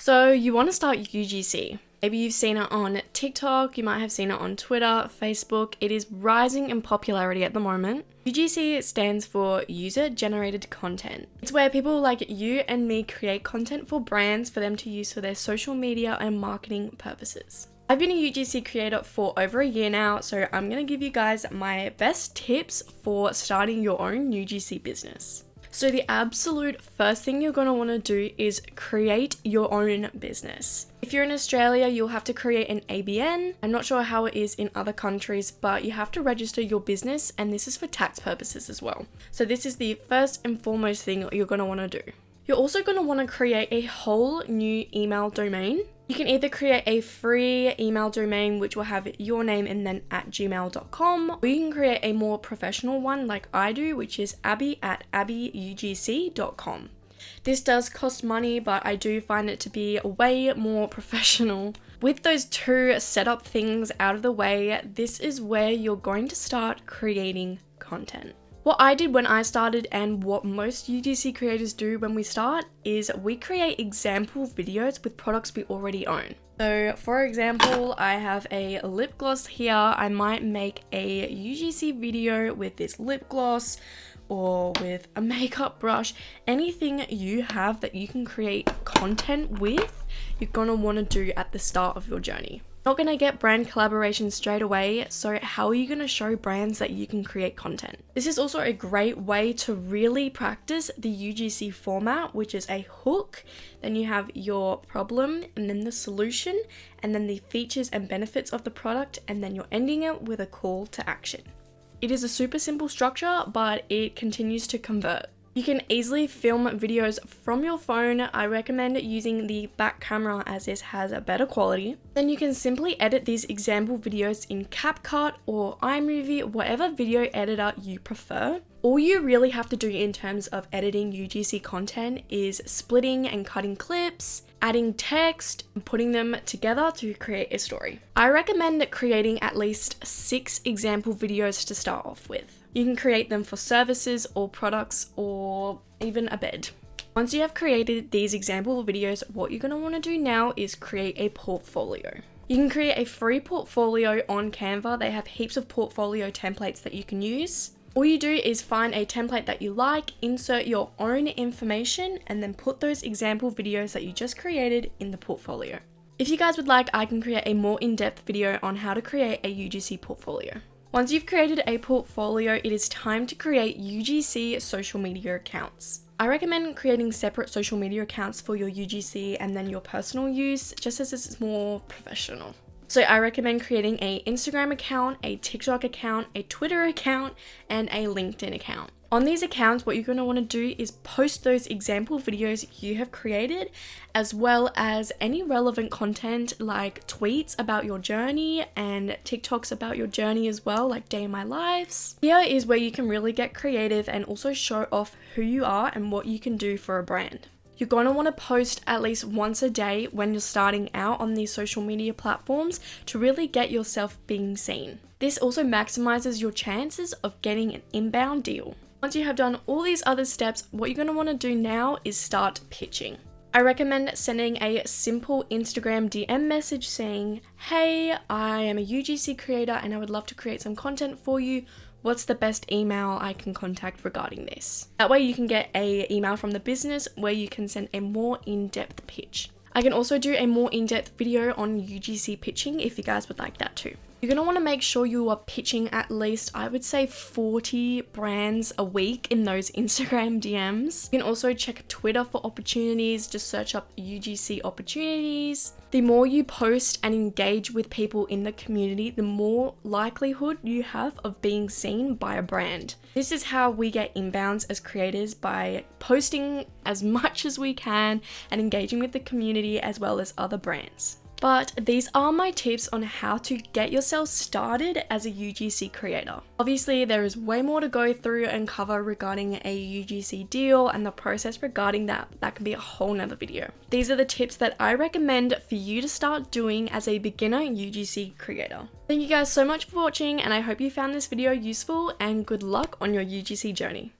So you want to start UGC. Maybe you've seen it on TikTok, you might have seen it on Twitter, Facebook. It is rising in popularity at the moment. UGC stands for User Generated Content. It's where people like you and me create content for brands for them to use for their social media and marketing purposes. I've been a UGC creator for over a year now, so I'm going to give you guys my best tips for starting your own UGC business. So the absolute first thing you're going to want to do is create your own business. If you're in Australia, you'll have to create an ABN. I'm not sure how it is in other countries, but you have to register your business, and this is for tax purposes as well. So this is the first and foremost thing you're going to want to do. You're also going to want to create a whole new email domain. You can either create a free email domain which will have your name and then @gmail.com, or you can create a more professional one like I do, which is abby@abbyugc.com. This does cost money, but I do find it to be way more professional. With those two setup things out of the way, this is where you're going to start creating content. What I did when I started, and what most UGC creators do when we start, is we create example videos with products we already own. So for example, I have a lip gloss here. I might make a UGC video with this lip gloss or with a makeup brush. Anything you have that you can create content with, you're gonna wanna do at the start of your journey. Not going to get brand collaboration straight away, so how are you going to show brands that you can create content? This is also a great way to really practice the UGC format, which is a hook, then you have your problem, and then the solution, and then the features and benefits of the product, and then you're ending it with a call to action. It is a super simple structure, but it continues to convert. You can easily film videos from your phone. I recommend using the back camera as this has a better quality. Then you can simply edit these example videos in CapCut or iMovie, whatever video editor you prefer. All you really have to do in terms of editing UGC content is splitting and cutting clips, adding text, and putting them together to create a story. I recommend creating at least 6 example videos to start off with. You can create them for services or products or even a bed. Once you have created these example videos, what you're going to want to do now is create a portfolio. You can create a free portfolio on Canva. They have heaps of portfolio templates that you can use. All you do is find a template that you like, insert your own information, and then put those example videos that you just created in the portfolio. If you guys would like, I can create a more in-depth video on how to create a UGC portfolio. Once you've created a portfolio, it is time to create UGC social media accounts. I recommend creating separate social media accounts for your UGC and then your personal use, just as this is more professional. So I recommend creating an Instagram account, a TikTok account, a Twitter account, and a LinkedIn account. On these accounts, what you're going to want to do is post those example videos you have created, as well as any relevant content like tweets about your journey and TikToks about your journey as well, like day in my lives. Here is where you can really get creative and also show off who you are and what you can do for a brand. You're going to want to post at least once a day when you're starting out on these social media platforms to really get yourself being seen. This also maximizes your chances of getting an inbound deal. Once you have done all these other steps, what you're going to want to do now is start pitching. I recommend sending a simple Instagram DM message saying, "Hey, I am a UGC creator and I would love to create some content for you. What's the best email I can contact regarding this?" That way you can get an email from the business where you can send a more in-depth pitch. I can also do a more in-depth video on UGC pitching if you guys would like that too. You're going to want to make sure you are pitching at least, I would say, 40 brands a week in those Instagram DMs. You can also check Twitter for opportunities. Just search up UGC opportunities. The more you post and engage with people in the community, the more likelihood you have of being seen by a brand. This is how we get inbounds as creators, by posting as much as we can and engaging with the community as well as other brands. But these are my tips on how to get yourself started as a UGC creator. Obviously, there is way more to go through and cover regarding a UGC deal and the process regarding that. That could be a whole nother video. These are the tips that I recommend for you to start doing as a beginner UGC creator. Thank you guys so much for watching, and I hope you found this video useful, and good luck on your UGC journey.